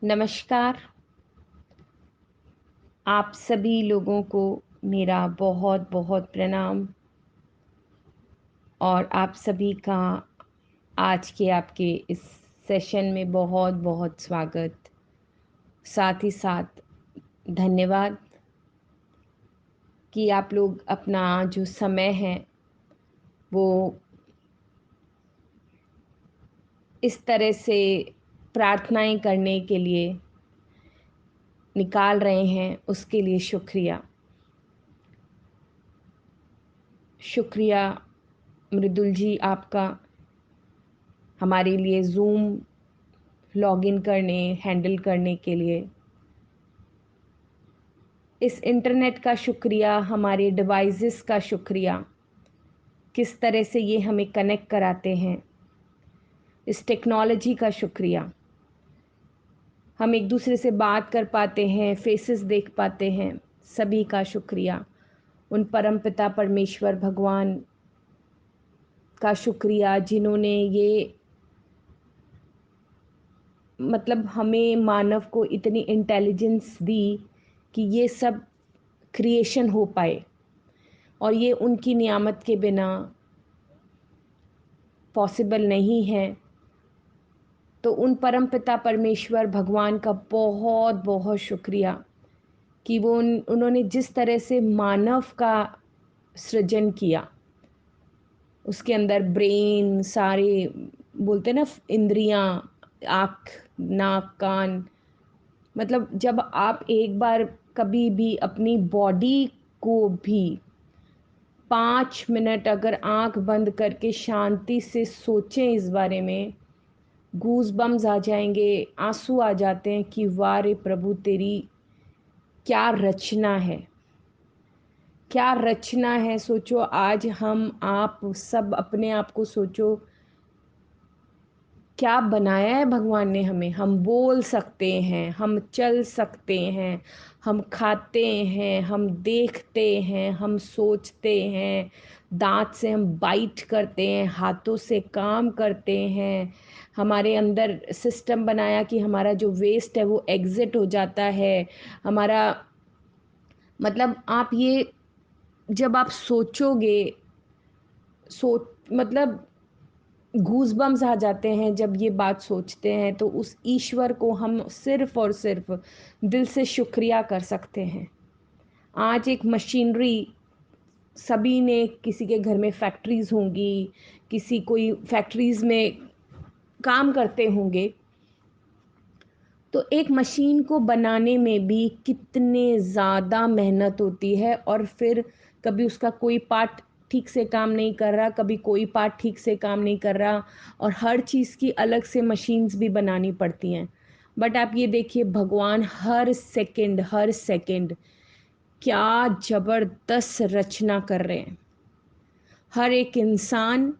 नमस्कार। आप सभी लोगों को मेरा बहुत बहुत प्रणाम और आप सभी का आज के आपके इस सेशन में बहुत बहुत स्वागत। साथ ही साथ धन्यवाद कि आप लोग अपना जो समय है वो इस तरह से प्रार्थनाएं करने के लिए निकाल रहे हैं, उसके लिए शुक्रिया। शुक्रिया मृदुल जी आपका, हमारे लिए ज़ूम लॉगिन करने, हैंडल करने के लिए। इस इंटरनेट का शुक्रिया, हमारे डिवाइसेस का शुक्रिया, किस तरह से ये हमें कनेक्ट कराते हैं, इस टेक्नोलॉजी का शुक्रिया। हम एक दूसरे से बात कर पाते हैं, फेसेस देख पाते हैं, सभी का शुक्रिया। उन परमपिता परमेश्वर भगवान का शुक्रिया जिन्होंने ये मतलब हमें मानव को इतनी इंटेलिजेंस दी कि ये सब क्रिएशन हो पाए, और ये उनकी नियामत के बिना पॉसिबल नहीं है। तो उन परमपिता परमेश्वर भगवान का बहुत बहुत शुक्रिया कि वो उन्होंने जिस तरह से मानव का सृजन किया, उसके अंदर ब्रेन, सारे बोलते ना इंद्रियां, आँख, नाक, कान, मतलब जब आप एक बार कभी भी अपनी बॉडी को भी 5 मिनट अगर आँख बंद करके शांति से सोचें इस बारे में, गूज़ बम्स आ जाएंगे, आंसू आ जाते हैं कि वाह रे प्रभु, तेरी क्या रचना है, क्या रचना है। सोचो आज हम आप सब अपने आप को सोचो, क्या बनाया है भगवान ने हमें। हम बोल सकते हैं, हम चल सकते हैं, हम खाते हैं, हम देखते हैं, हम सोचते हैं, दांत से हम बाइट करते हैं, हाथों से काम करते हैं। हमारे अंदर सिस्टम बनाया कि हमारा जो वेस्ट है वो एग्जिट हो जाता है। हमारा मतलब आप ये जब आप सोचोगे, मतलब गूज़बम्स आ जाते हैं जब ये बात सोचते हैं। तो उस ईश्वर को हम सिर्फ़ और सिर्फ़ दिल से शुक्रिया कर सकते हैं। आज एक मशीनरी, सभी ने, किसी के घर में फैक्ट्रीज़ होंगी, किसी कोई फैक्ट्रीज़ में काम करते होंगे, तो एक मशीन को बनाने में भी कितने ज़्यादा मेहनत होती है। और फिर कभी उसका कोई पार्ट ठीक से काम नहीं कर रहा, कभी कोई पार्ट ठीक से काम नहीं कर रहा, और हर चीज़ की अलग से मशीन्स भी बनानी पड़ती हैं। बट आप ये देखिए, भगवान हर सेकंड क्या ज़बरदस्त रचना कर रहे हैं। हर एक इंसान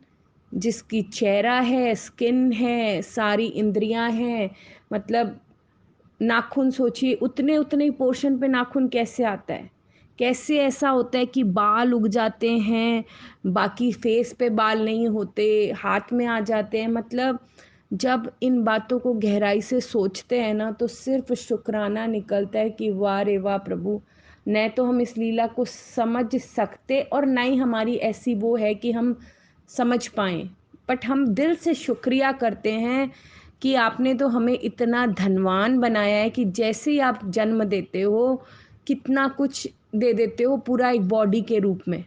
जिसकी चेहरा है, स्किन है, सारी इंद्रियां हैं, मतलब नाखून, सोचिए उतने उतने ही पोर्शन पे नाखून कैसे आता है। कैसे ऐसा होता है कि बाल उग जाते हैं, बाकी फेस पे बाल नहीं होते, हाथ में आ जाते हैं। मतलब जब इन बातों को गहराई से सोचते हैं ना, तो सिर्फ शुक्राना निकलता है कि वाह रे वाह प्रभु। न तो हम इस लीला को समझ सकते, और ना ही हमारी ऐसी वो है कि हम समझ पाएँ, बट हम दिल से शुक्रिया करते हैं कि आपने तो हमें इतना धनवान बनाया है कि जैसे ही आप जन्म देते हो, कितना कुछ दे देते हो पूरा एक बॉडी के रूप में।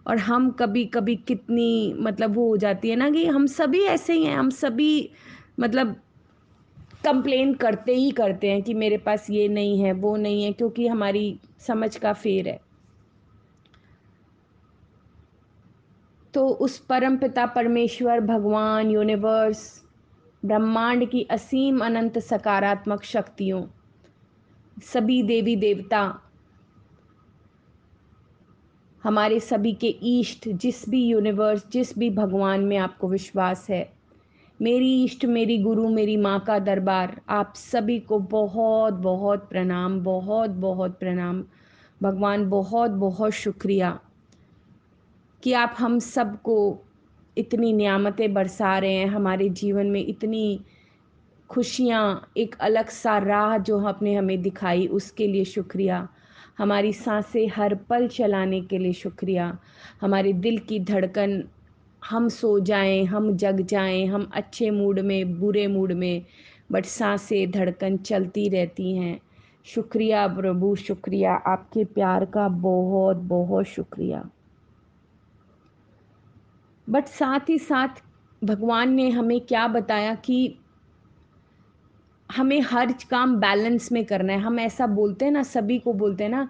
और हम कभी-कभी कितनी मतलब वो हो जाती है ना कि हम सभी ऐसे ही हैं, हम सभी मतलब कंप्लेन करते ही करते हैं कि मेरे पास ये नहीं है, वो नहीं है, क्योंकि हमारी समझ का फेर है। तो उस परमपिता परमेश्वर भगवान, यूनिवर्स, ब्रह्मांड की असीम अनंत सकारात्मक शक्तियों, सभी देवी देवता, हमारे सभी के ईष्ट, जिस भी यूनिवर्स, जिस भी भगवान में आपको विश्वास है, मेरी ईष्ट, मेरी गुरु, मेरी माँ का दरबार, आप सभी को बहुत बहुत प्रणाम, बहुत बहुत प्रणाम। भगवान बहुत बहुत शुक्रिया कि आप हम सबको इतनी नियामतें बरसा रहे हैं, हमारे जीवन में इतनी खुशियाँ, एक अलग सा राह जो आपने हमें दिखाई उसके लिए शुक्रिया। हमारी साँसें हर पल चलाने के लिए शुक्रिया। हमारे दिल की धड़कन, हम सो जाएँ, हम जग जाएँ, हम अच्छे मूड में, बुरे मूड में, बट साँसें, धड़कन चलती रहती हैं। शुक्रिया प्रभु, शुक्रिया, आपके प्यार का बहुत-बहुत शुक्रिया। बट साथ ही साथ भगवान ने हमें क्या बताया कि हमें हर काम बैलेंस में करना है। हम ऐसा बोलते हैं ना, सभी को बोलते हैं ना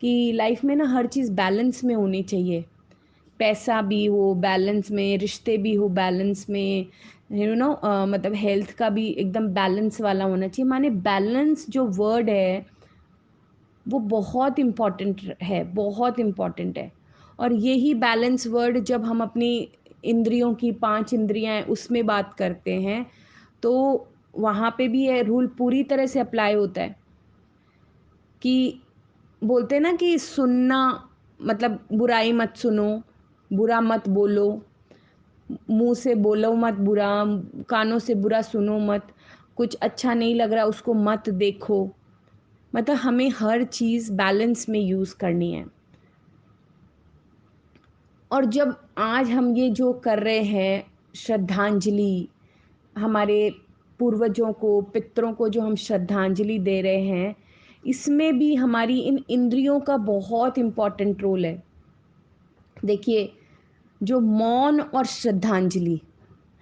कि लाइफ में ना हर चीज़ बैलेंस में होनी चाहिए। पैसा भी हो बैलेंस में, रिश्ते भी हो बैलेंस में, मतलब हेल्थ का भी एकदम बैलेंस वाला होना चाहिए। माने बैलेंस जो वर्ड है वो बहुत इम्पोर्टेंट है, बहुत इम्पोर्टेंट है। और यही बैलेंस वर्ड जब हम अपनी इंद्रियों की 5 इंद्रियाँ हैं उसमें बात करते हैं, तो वहाँ पे भी ये रूल पूरी तरह से अप्लाई होता है कि बोलते हैं ना कि सुनना, मतलब बुराई मत सुनो, बुरा मत बोलो, मुँह से बोलो मत बुरा, कानों से बुरा सुनो मत, कुछ अच्छा नहीं लग रहा उसको मत देखो। मतलब हमें हर चीज़ बैलेंस में यूज़ करनी है। और जब आज हम ये जो कर रहे हैं श्रद्धांजलि, हमारे पूर्वजों को, पितरों को जो हम श्रद्धांजलि दे रहे हैं, इसमें भी हमारी इन इंद्रियों का बहुत इम्पोर्टेंट रोल है। देखिए, जो मौन और श्रद्धांजलि,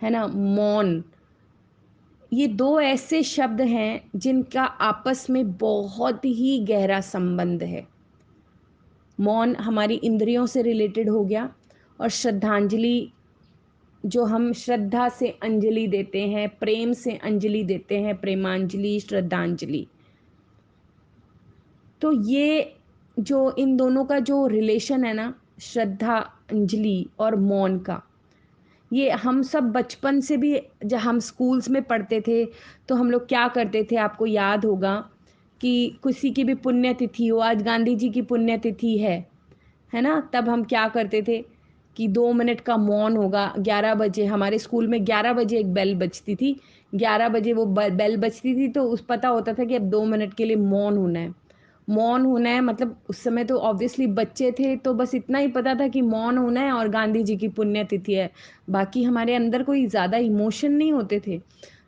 है ना? मौन, ये 2 ऐसे शब्द हैं जिनका आपस में बहुत ही गहरा संबंध है। मौन हमारी इंद्रियों से रिलेटेड हो गया और श्रद्धांजलि जो हम श्रद्धा से अंजलि देते हैं, प्रेम से अंजलि देते हैं, प्रेमांजलि, श्रद्धांजलि। तो ये जो इन दोनों का जो रिलेशन है ना, श्रद्धांजलि और मौन का, ये हम सब बचपन से भी जब हम स्कूल्स में पढ़ते थे, तो हम लोग क्या करते थे आपको याद होगा कि किसी की भी पुण्यतिथि हो, आज गांधी जी की पुण्यतिथि है ना? तब हम क्या करते थे कि 2 मिनट का मौन होगा, 11 बजे हमारे स्कूल में 11 बजे एक बेल बजती थी। 11 बजे वो ब बेल बजती थी तो उस पता होता था कि अब 2 मिनट के लिए मौन होना है। मौन होना है मतलब उस समय तो ऑब्वियसली बच्चे थे तो बस इतना ही पता था कि मौन होना है और गांधी जी की पुण्यतिथि है। बाकी हमारे अंदर कोई ज़्यादा इमोशन नहीं होते थे।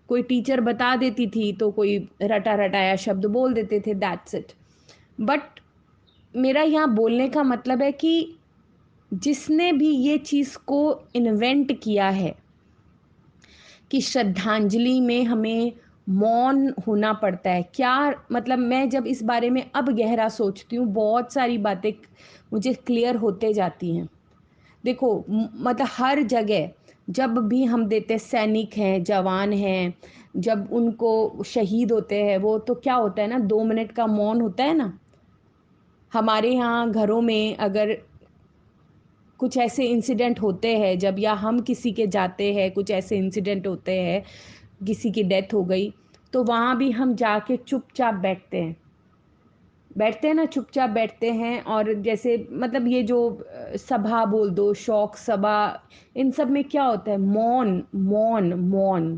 कोई टीचर बता देती थी तो कोई रटा-रटाया शब्द बोल देते थे, दैट्स इट। बट मेरा यहाँ बोलने का मतलब है कि जिसने भी ये चीज़ को इन्वेंट किया है कि श्रद्धांजलि में हमें मौन होना पड़ता है। क्या मतलब मैं जब इस बारे में अब गहरा सोचती हूँ, बहुत सारी बातें मुझे क्लियर होते जाती हैं। देखो मतलब हर जगह जब भी हम देते सैनिक हैं, जवान हैं, जब उनको शहीद होते हैं वो तो क्या होता है ना 2 मिनट का मौन होता है ना। हमारे यहाँ घरों में अगर कुछ ऐसे इंसिडेंट होते हैं जब या हम किसी के जाते हैं, कुछ ऐसे इंसिडेंट होते हैं, किसी की डेथ हो गई, तो वहाँ भी हम जाके चुपचाप बैठते हैं ना, चुपचाप बैठते हैं और जैसे मतलब ये जो सभा बोल दो, शोक सभा, इन सब में क्या होता है? मौन, मौन, मौन।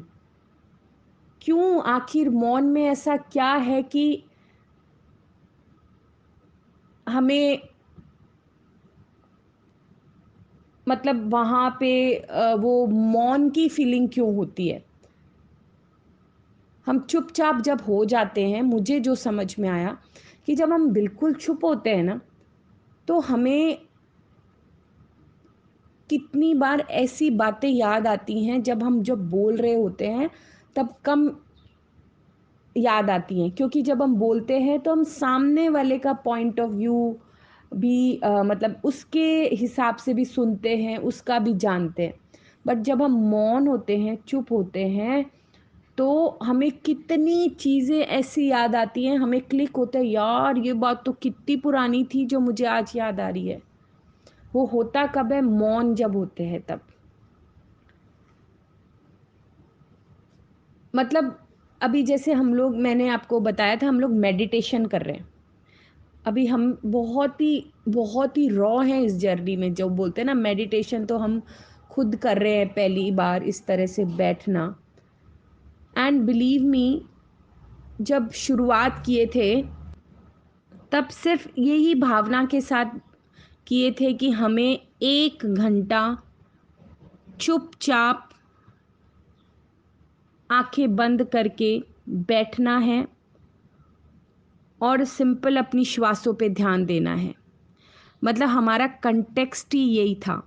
क्यों आखिर मौन में ऐसा क्या है कि हमें मतलब वहाँ पे वो मौन की फीलिंग क्यों होती है? हम चुपचाप जब हो जाते हैं, मुझे जो समझ में आया कि जब हम बिल्कुल चुप होते हैं ना, तो हमें कितनी बार ऐसी बातें याद आती हैं जब बोल रहे होते हैं, तब कम याद आती हैं क्योंकि जब हम बोलते हैं तो हम सामने वाले का पॉइंट ऑफ व्यू भी मतलब उसके हिसाब से भी सुनते हैं, उसका भी जानते हैं। बट जब हम मौन होते हैं, चुप होते हैं, तो हमें कितनी चीज़ें ऐसी याद आती हैं, हमें क्लिक होता है, यार ये बात तो कितनी पुरानी थी जो मुझे आज याद आ रही है। वो होता कब है? मौन जब होते हैं तब। मतलब अभी जैसे हम लोग, मैंने आपको बताया था हम लोग मेडिटेशन कर रहे हैं। अभी हम बहुत ही रॉ हैं इस जर्नी में, जो बोलते हैं ना मेडिटेशन तो हम खुद कर रहे हैं पहली बार इस तरह से बैठना। एंड बिलीव मी, जब शुरुआत किए थे तब सिर्फ यही भावना के साथ किए थे कि हमें 1 घंटा चुपचाप आंखें बंद करके बैठना है और सिंपल अपनी श्वासों पे ध्यान देना है। मतलब हमारा कंटेक्स्ट ही यही था,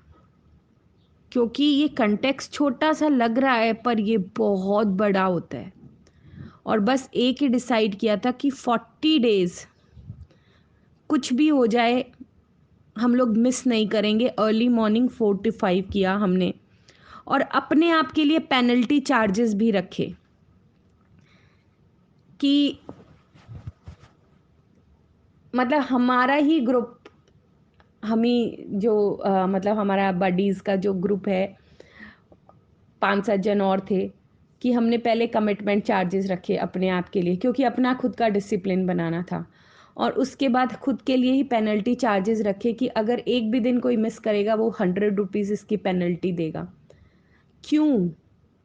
क्योंकि ये कंटेक्स्ट छोटा सा लग रहा है पर ये बहुत बड़ा होता है। और बस एक ही डिसाइड किया था कि 40 डेज कुछ भी हो जाए हम लोग मिस नहीं करेंगे। अर्ली मॉर्निंग 4 to 5 किया हमने, और अपने आप के लिए पेनल्टी चार्जेस भी रखे कि मतलब हमारा ही ग्रुप, हम ही जो मतलब हमारा बडीज़ का जो ग्रुप है, 5-7 जन और थे, कि हमने पहले कमिटमेंट चार्जेस रखे अपने आप के लिए, क्योंकि अपना खुद का डिसिप्लिन बनाना था। और उसके बाद खुद के लिए ही पेनल्टी चार्जेस रखे कि अगर एक भी दिन कोई मिस करेगा वो 100 रुपीज़ इसकी पेनल्टी देगा। क्यों?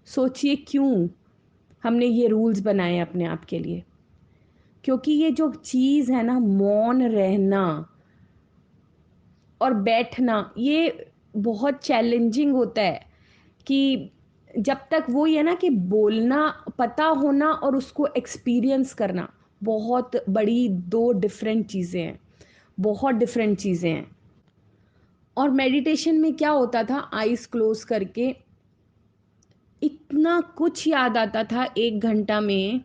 सोचिए क्यों हमने ये रूल्स बनाए अपने आप के लिए। क्योंकि ये जो चीज़ है ना, मौन रहना और बैठना, ये बहुत चैलेंजिंग होता है। कि जब तक वो ये ना कि बोलना पता होना और उसको एक्सपीरियंस करना बहुत बड़ी, 2 डिफरेंट चीज़ें हैं, बहुत डिफरेंट चीज़ें हैं। और मेडिटेशन में क्या होता था, आईज क्लोज करके इतना कुछ याद आता था 1 घंटा में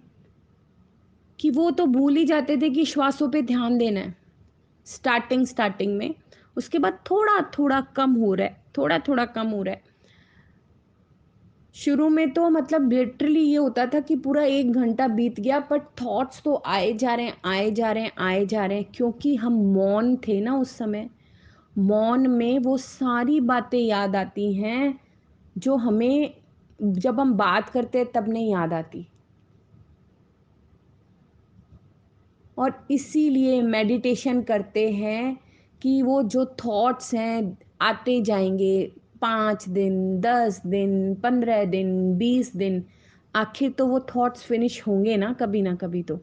कि वो तो भूल ही जाते थे कि श्वासों पे ध्यान देना है स्टार्टिंग में। उसके बाद थोड़ा थोड़ा कम हो रहा है, थोड़ा थोड़ा कम हो रहा है। शुरू में तो मतलब लिटरली ये होता था कि पूरा 1 घंटा बीत गया बट थॉट्स तो आए जा रहे हैं, आए जा रहे हैं, आए जा रहे हैं, क्योंकि हम मौन थे ना उस समय। मौन में वो सारी बातें याद आती हैं जो हमें जब हम बात करते हैं तब नहीं याद आती। और इसीलिए मेडिटेशन करते हैं कि वो जो थॉट्स हैं आते जाएंगे, 5 दिन, 10 दिन, 15 दिन, 20 दिन, आखिर तो वो थॉट्स फिनिश होंगे ना कभी ना कभी तो।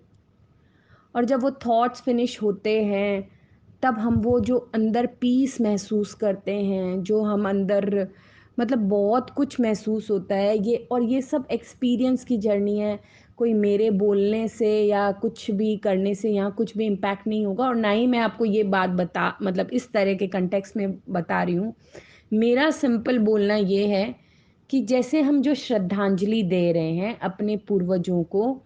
और जब वो थॉट्स फिनिश होते हैं तब हम वो जो अंदर पीस महसूस करते हैं, जो हम अंदर मतलब बहुत कुछ महसूस होता है। ये और ये सब एक्सपीरियंस की जर्नी है। कोई मेरे बोलने से या कुछ भी करने से यहाँ कुछ भी इम्पैक्ट नहीं होगा, और ना ही मैं आपको ये बात बता मतलब इस तरह के कंटेक्स्ट में बता रही हूँ। मेरा सिंपल बोलना ये है कि जैसे हम जो श्रद्धांजलि दे रहे हैं अपने पूर्वजों को,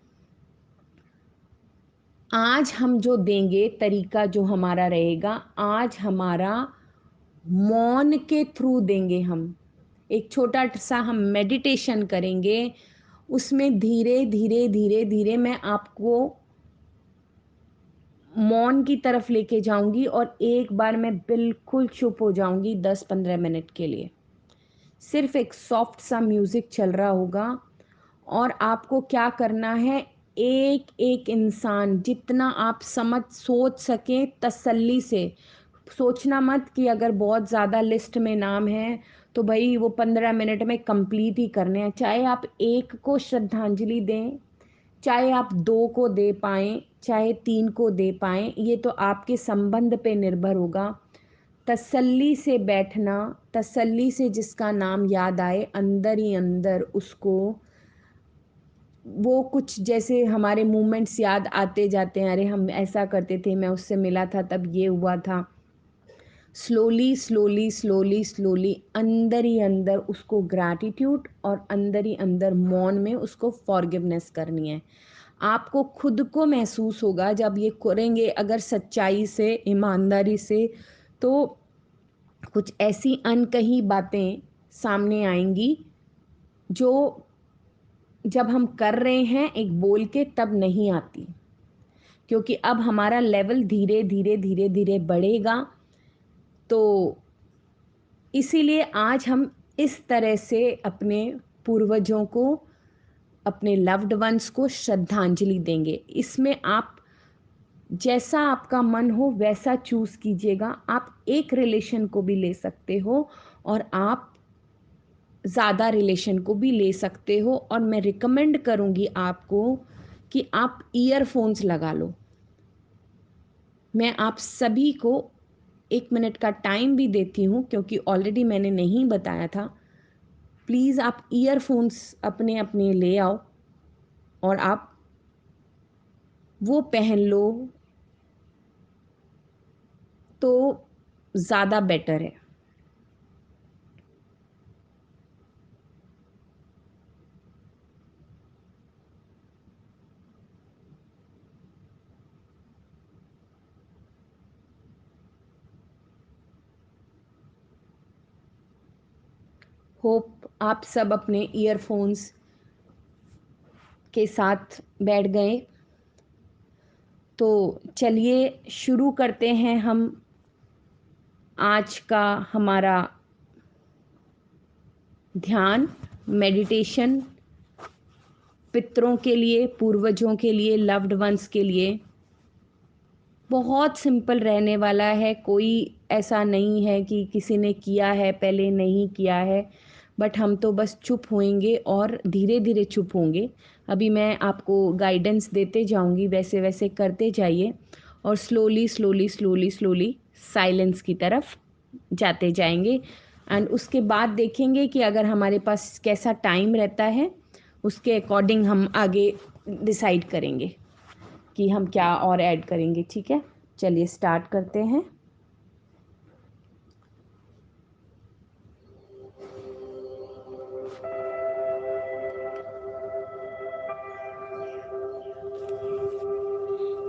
आज हम जो देंगे तरीका जो हमारा रहेगा, आज हमारा मौन के थ्रू देंगे। हम एक छोटा सा हम मेडिटेशन करेंगे, उसमें धीरे धीरे धीरे धीरे मैं आपको मौन की तरफ लेके जाऊंगी और एक बार मैं बिल्कुल चुप हो जाऊंगी 10-15 मिनट के लिए। सिर्फ एक सॉफ्ट सा म्यूज़िक चल रहा होगा और आपको क्या करना है, एक एक इंसान जितना आप समझ सोच सकें तसल्ली से। सोचना मत कि अगर बहुत ज़्यादा लिस्ट में नाम है तो भाई वो 15 मिनट में कंप्लीट ही करने हैं। चाहे आप एक को श्रद्धांजलि दें, चाहे आप 2 को दे पाएँ, चाहे 3 को दे पाएँ, ये तो आपके संबंध पे निर्भर होगा। तसल्ली से बैठना, तसल्ली से जिसका नाम याद आए अंदर ही अंदर उसको वो कुछ जैसे हमारे मोमेंट्स याद आते जाते हैं, अरे हम ऐसा करते थे, मैं उससे मिला था तब ये हुआ था। स्लोली स्लोली स्लोली स्लोली अंदर ही अंदर उसको ग्रैटिट्यूड और अंदर ही अंदर मौन में उसको फॉरगिवनेस करनी है। आपको खुद को महसूस होगा जब ये करेंगे अगर सच्चाई से, ईमानदारी से, तो कुछ ऐसी अनकही बातें सामने आएंगी जो जब हम कर रहे हैं एक बोल के तब नहीं आती। क्योंकि अब हमारा लेवल धीरे धीरे धीरे धीरे बढ़ेगा। तो इसीलिए आज हम इस तरह से अपने पूर्वजों को, अपने लव्ड वंस को श्रद्धांजलि देंगे। इसमें आप जैसा आपका मन हो वैसा चूज़ कीजिएगा। आप एक रिलेशन को भी ले सकते हो और आप ज़्यादा रिलेशन को भी ले सकते हो। और मैं रिकमेंड करूँगी आपको कि आप ईयरफोन्स लगा लो। मैं आप सभी को 1 मिनट का टाइम भी देती हूँ, क्योंकि ऑलरेडी मैंने नहीं बताया था। प्लीज़ आप ईयरफोन्स अपने अपने ले आओ और आप वो पहन लो, तो ज़्यादा बेटर है। होप आप सब अपने ईयरफोन्स के साथ बैठ गए। तो चलिए शुरू करते हैं हम आज का हमारा ध्यान, मेडिटेशन, पितरों के लिए, पूर्वजों के लिए, लव्ड वंस के लिए। बहुत सिंपल रहने वाला है। कोई ऐसा नहीं है कि किसी ने किया है पहले, नहीं किया है, बट हम तो बस चुप होएंगे और धीरे धीरे चुप होंगे। अभी मैं आपको गाइडेंस देते जाऊंगी, वैसे वैसे करते जाइए और slowly slowly slowly slowly silence की तरफ जाते जाएंगे। एंड उसके बाद देखेंगे कि अगर हमारे पास कैसा टाइम रहता है, उसके अकॉर्डिंग हम आगे डिसाइड करेंगे कि हम क्या और ऐड करेंगे। ठीक है, चलिए स्टार्ट करते हैं।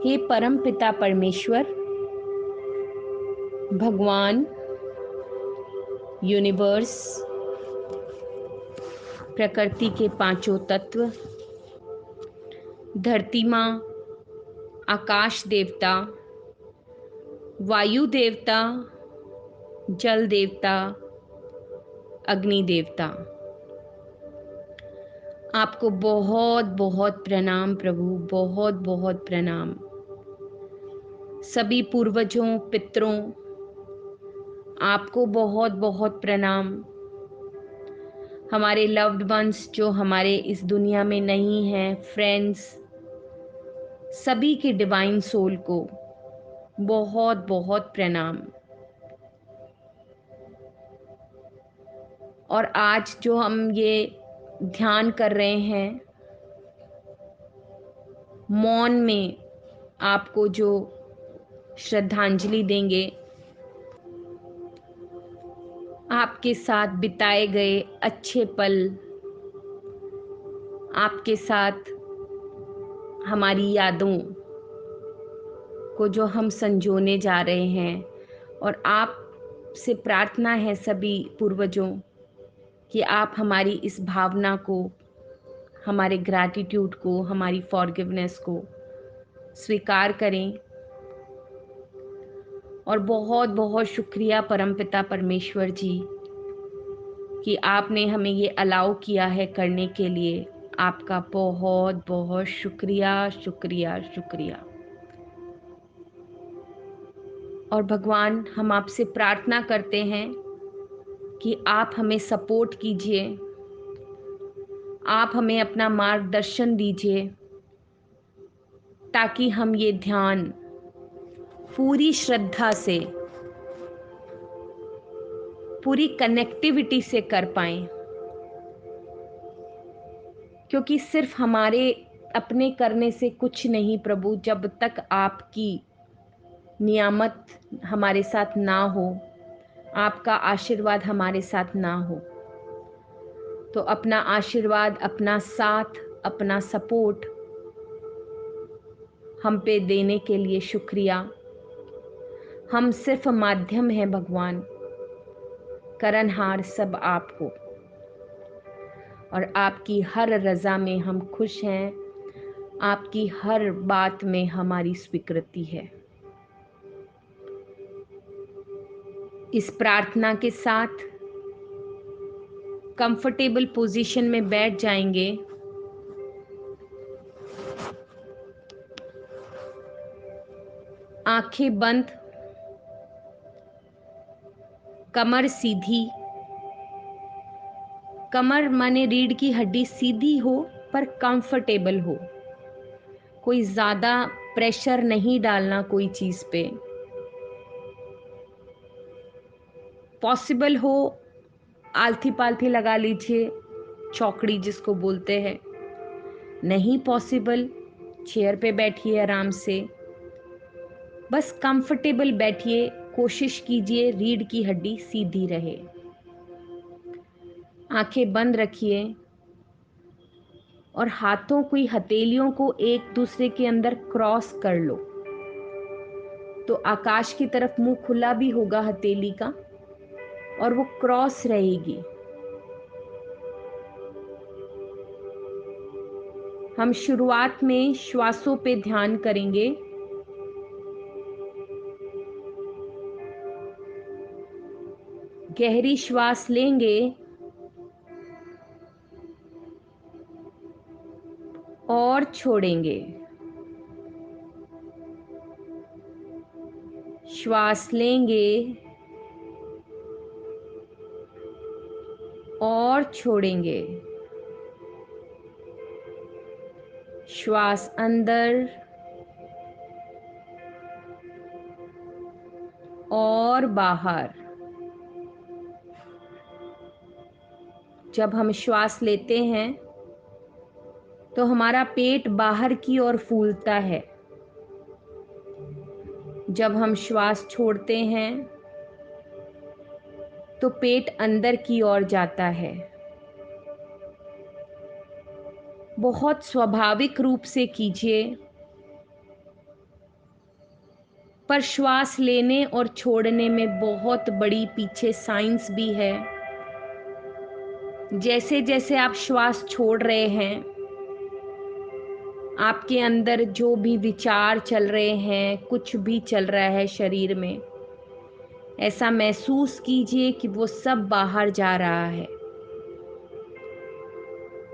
हे परम पिता परमेश्वर, भगवान, यूनिवर्स, प्रकृति के पांचों तत्व, धरती माँ, आकाश देवता, वायु देवता, जल देवता, अग्नि देवता, आपको बहुत बहुत प्रणाम प्रभु, बहुत बहुत प्रणाम। सभी पूर्वजों, पितरों, आपको बहुत बहुत प्रणाम। हमारे लव्ड वंस जो हमारे इस दुनिया में नहीं हैं, फ्रेंड्स, सभी की डिवाइन सोल को बहुत बहुत प्रणाम। और आज जो हम ये ध्यान कर रहे हैं, मौन में आपको जो श्रद्धांजलि देंगे, आपके साथ बिताए गए अच्छे पल, आपके साथ हमारी यादों को जो हम संजोने जा रहे हैं। और आप से प्रार्थना है सभी पूर्वजों कि आप हमारी इस भावना को, हमारे ग्रैटिट्यूड को, हमारी फॉरगिवनेस को स्वीकार करें। और बहुत बहुत शुक्रिया परमपिता परमेश्वर जी कि आपने हमें ये अलाउ किया है करने के लिए। आपका बहुत बहुत शुक्रिया शुक्रिया शुक्रिया। और भगवान, हम आपसे प्रार्थना करते हैं कि आप हमें सपोर्ट कीजिए, आप हमें अपना मार्गदर्शन दीजिए, ताकि हम ये ध्यान पूरी श्रद्धा से, पूरी कनेक्टिविटी से कर पाएं। क्योंकि सिर्फ हमारे अपने करने से कुछ नहीं प्रभु, जब तक आपकी नियामत हमारे साथ ना हो, आपका आशीर्वाद हमारे साथ ना हो। तो अपना आशीर्वाद, अपना साथ, अपना सपोर्ट हम पे देने के लिए शुक्रिया। हम सिर्फ माध्यम हैं भगवान, करनहार सब आप हो। और आपकी हर रज़ा में हम खुश हैं, आपकी हर बात में हमारी स्वीकृति है। इस प्रार्थना के साथ कंफर्टेबल पोजीशन में बैठ जाएंगे। आंखें बंद, कमर सीधी, कमर माने रीढ़ की हड्डी सीधी हो पर कंफर्टेबल हो, कोई ज़्यादा प्रेशर नहीं डालना कोई चीज़ पे। पॉसिबल हो आलथी पालथी लगा लीजिए, चौकड़ी जिसको बोलते हैं। नहीं पॉसिबल, चेयर पे बैठिए आराम से, बस कंफर्टेबल बैठिए। कोशिश कीजिए रीढ़ की हड्डी सीधी रहे। आंखें बंद रखिए और हाथों की हथेलियों को एक दूसरे के अंदर क्रॉस कर लो, तो आकाश की तरफ मुंह खुला भी होगा हथेली का और वो क्रॉस रहेगी। हम शुरुआत में श्वासों पे ध्यान करेंगे। गहरी श्वास लेंगे और छोड़ेंगे। श्वास लेंगे और छोड़ेंगे। श्वास अंदर और बाहर। जब हम श्वास लेते हैं तो हमारा पेट बाहर की ओर फूलता है। जब हम श्वास छोड़ते हैं तो पेट अंदर की ओर जाता है। बहुत स्वाभाविक रूप से कीजिए, पर श्वास लेने और छोड़ने में बहुत बड़ी पीछे साइंस भी है। जैसे जैसे आप श्वास छोड़ रहे हैं, आपके अंदर जो भी विचार चल रहे हैं, कुछ भी चल रहा है शरीर में, ऐसा महसूस कीजिए कि वो सब बाहर जा रहा है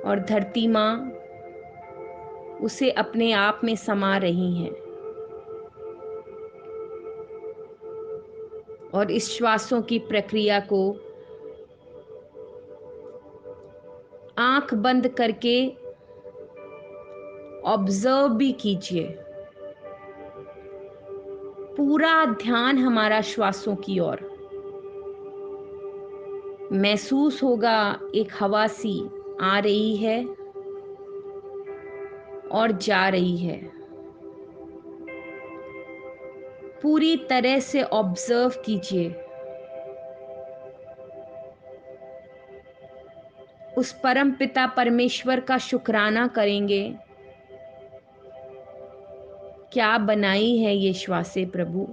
और धरती माँ उसे अपने आप में समा रही हैं। और इस श्वासों की प्रक्रिया को आंख बंद करके ऑब्जर्व भी कीजिए। पूरा ध्यान हमारा श्वासों की ओर। महसूस होगा एक हवा सी आ रही है और जा रही है। पूरी तरह से ऑब्जर्व कीजिए। उस परम पिता परमेश्वर का शुक्राना करेंगे। क्या बनाई है ये श्वासें प्रभु,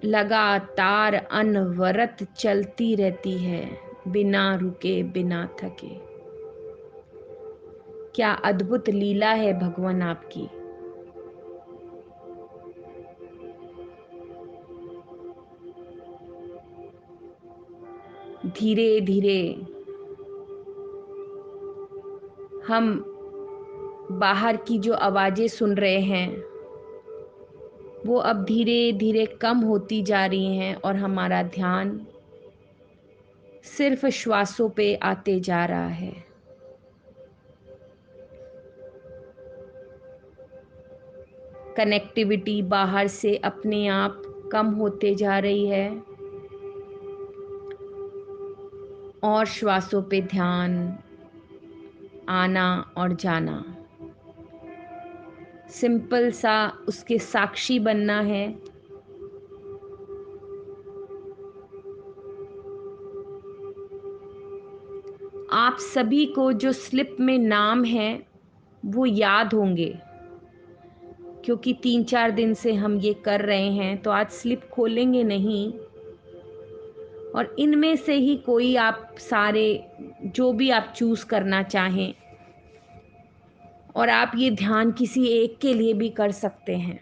लगातार अनवरत चलती रहती है, बिना रुके बिना थके। क्या अद्भुत लीला है भगवान आपकी। धीरे धीरे हम बाहर की जो आवाजें सुन रहे हैं वो अब धीरे धीरे कम होती जा रही हैं और हमारा ध्यान सिर्फ श्वासों पे आते जा रहा है। कनेक्टिविटी बाहर से अपने आप कम होते जा रही है और श्वासों पे ध्यान आना और जाना। सिंपल सा उसके साक्षी बनना है। आप सभी को जो स्लिप में नाम है वो याद होंगे, क्योंकि 3-4 दिन से हम ये कर रहे हैं, तो आज स्लिप खोलेंगे नहीं और इनमें से ही कोई आप सारे जो भी आप चूज करना चाहें, और आप ये ध्यान किसी एक के लिए भी कर सकते हैं।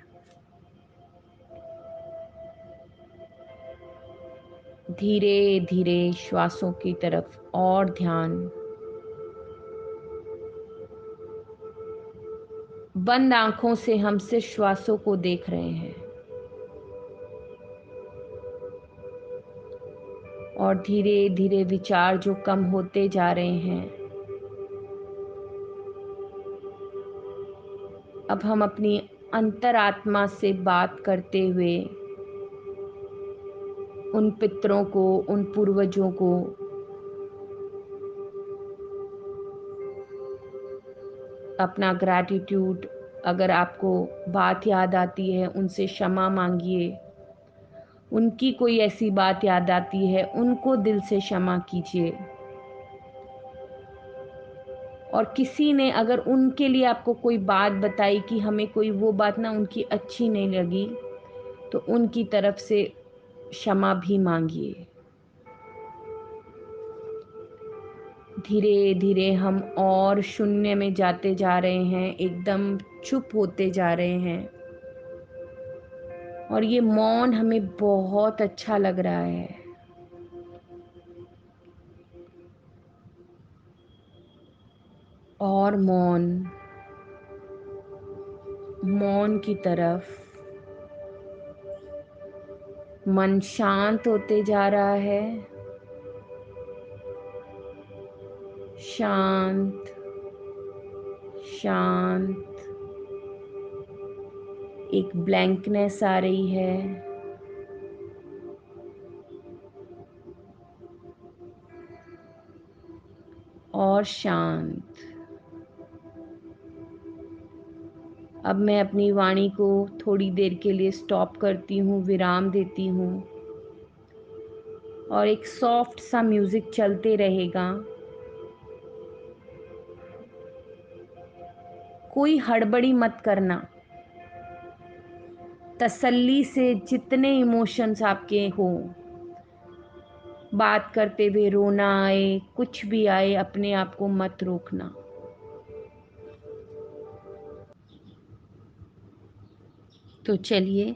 धीरे धीरे श्वासों की तरफ और ध्यान। बंद आंखों से हम सिर्फ श्वासों को देख रहे हैं और धीरे धीरे विचार जो कम होते जा रहे हैं, अब हम अपनी अंतरात्मा से बात करते हुए उन पितरों को, उन पूर्वजों को अपना ग्रैटिट्यूड, अगर आपको बात याद आती है उनसे क्षमा मांगिए। उनकी कोई ऐसी बात याद आती है, उनको दिल से क्षमा कीजिए। और किसी ने अगर उनके लिए आपको कोई बात बताई कि हमें कोई वो बात ना उनकी अच्छी नहीं लगी, तो उनकी तरफ से क्षमा भी मांगिए। धीरे धीरे हम और शून्य में जाते जा रहे हैं, एकदम चुप होते जा रहे हैं। और ये मौन हमें बहुत अच्छा लग रहा है। और मौन, मौन की तरफ मन शांत होते जा रहा है। शांत शांत, एक ब्लैंकनेस आ रही है। और शांत। अब मैं अपनी वाणी को थोड़ी देर के लिए स्टॉप करती हूँ, विराम देती हूँ। और एक सॉफ्ट सा म्यूजिक चलते रहेगा। कोई हड़बड़ी मत करना। तसल्ली से जितने इमोशंस आपके हो, बात करते हुए रोना आए, कुछ भी आए, अपने आप को मत रोकना। तो चलिए,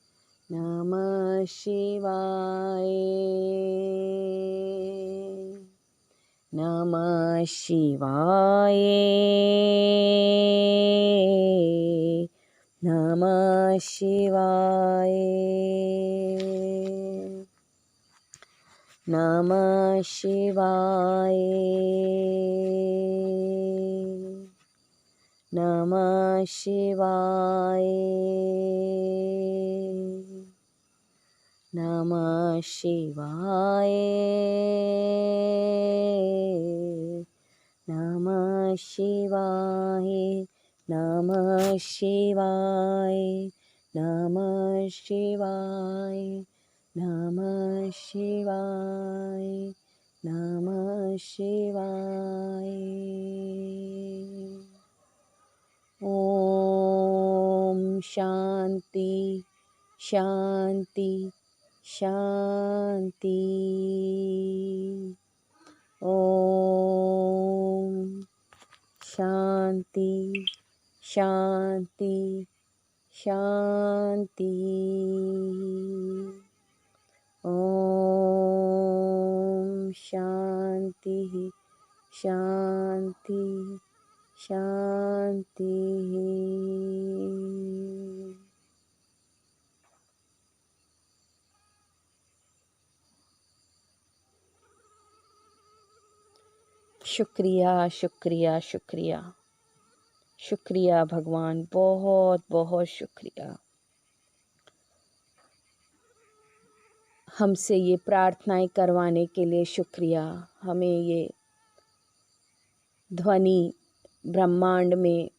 शिवाय, नमः शिवाय, नमः शिवाय, नमः शिवाय, नमः शिवाय, नमः शिवाय, नमः शिवाय, नमः शिवाय, नमः शिवाय, नमः शिवाय, नमः शिवाय। ओम शांति शांति शांति। ओम शांति शांति शांति। ओम शांति शांति शांति। शुक्रिया शुक्रिया शुक्रिया शुक्रिया भगवान, बहुत बहुत शुक्रिया। हमसे ये प्रार्थनाएं करवाने के लिए शुक्रिया। हमें ये ध्वनि ब्रह्मांड में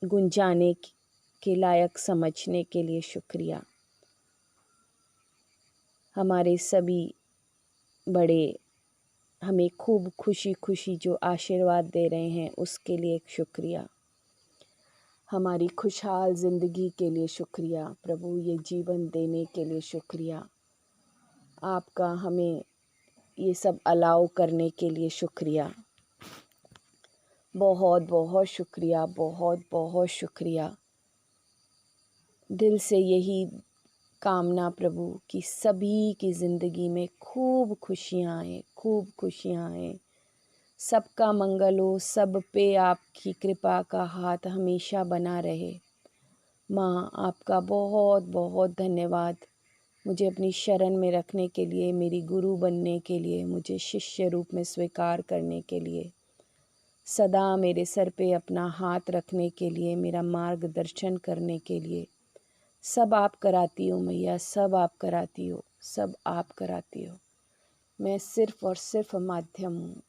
गुंजाने के लायक समझने के लिए शुक्रिया। हमारे सभी बड़े हमें खूब खुशी खुशी जो आशीर्वाद दे रहे हैं उसके लिए एक शुक्रिया। हमारी खुशहाल ज़िंदगी के लिए शुक्रिया प्रभु, ये जीवन देने के लिए शुक्रिया। आपका हमें ये सब अलाउ करने के लिए शुक्रिया। बहुत बहुत शुक्रिया, बहुत बहुत शुक्रिया। दिल से यही कामना प्रभु कि सभी की ज़िंदगी में खूब खुशियाँ आए, खूब खुशियाँ आए, सबका मंगल हो, सब पे आपकी कृपा का हाथ हमेशा बना रहे। माँ आपका बहुत बहुत धन्यवाद, मुझे अपनी शरण में रखने के लिए, मेरी गुरु बनने के लिए, मुझे शिष्य रूप में स्वीकार करने के लिए, सदा मेरे सर पे अपना हाथ रखने के लिए, मेरा मार्गदर्शन करने के लिए। सब आप कराती हो मैया, सब आप कराती हो, सब आप कराती हो। मैं सिर्फ़ और सिर्फ माध्यम हूँ।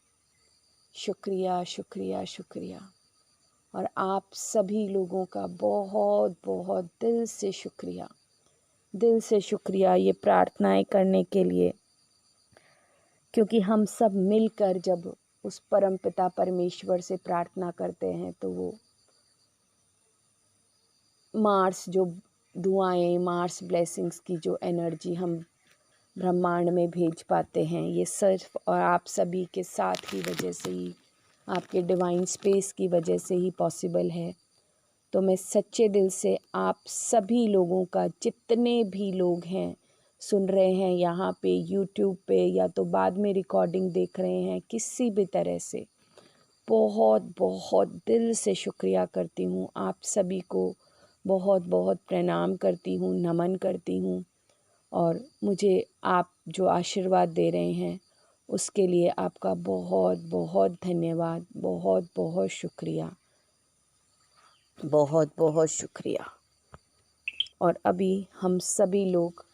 शुक्रिया शुक्रिया शुक्रिया। और आप सभी लोगों का बहुत बहुत दिल से शुक्रिया, दिल से शुक्रिया ये प्रार्थनाएं करने के लिए, क्योंकि हम सब मिलकर जब उस परमपिता परमेश्वर से प्रार्थना करते हैं तो वो मार्स जो दुआएं, मार्स ब्लेसिंग्स की जो एनर्जी हम ब्रह्मांड में भेज पाते हैं, ये सिर्फ और आप सभी के साथ ही वजह से ही, आपके डिवाइन स्पेस की वजह से ही पॉसिबल है। तो मैं सच्चे दिल से आप सभी लोगों का, जितने भी लोग हैं सुन रहे हैं यहाँ पे यूट्यूब पे या तो बाद में रिकॉर्डिंग देख रहे हैं, किसी भी तरह से बहुत बहुत दिल से शुक्रिया करती हूँ। आप सभी को बहुत बहुत प्रणाम करती हूँ, नमन करती हूँ। और मुझे आप जो आशीर्वाद दे रहे हैं उसके लिए आपका बहुत बहुत धन्यवाद, बहुत बहुत शुक्रिया, बहुत बहुत शुक्रिया। और अभी हम सभी लोग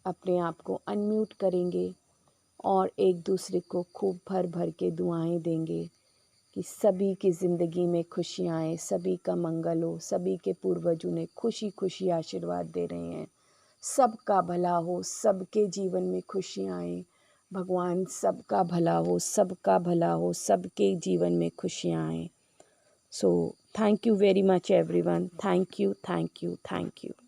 अपने आप को अनम्यूट करेंगे और एक दूसरे को खूब भर भर के दुआएं देंगे कि सभी की ज़िंदगी में खुशियाँ आए, सभी का मंगल हो, सभी के पूर्वजों ने खुशी खुशी आशीर्वाद दे रहे हैं, सबका भला हो, सबके जीवन में खुशियाँ आए। भगवान सबका भला हो, सबका भला हो, सबके जीवन में खुशियाँ आए। So thank you very much everyone. Thank you thank you thank you.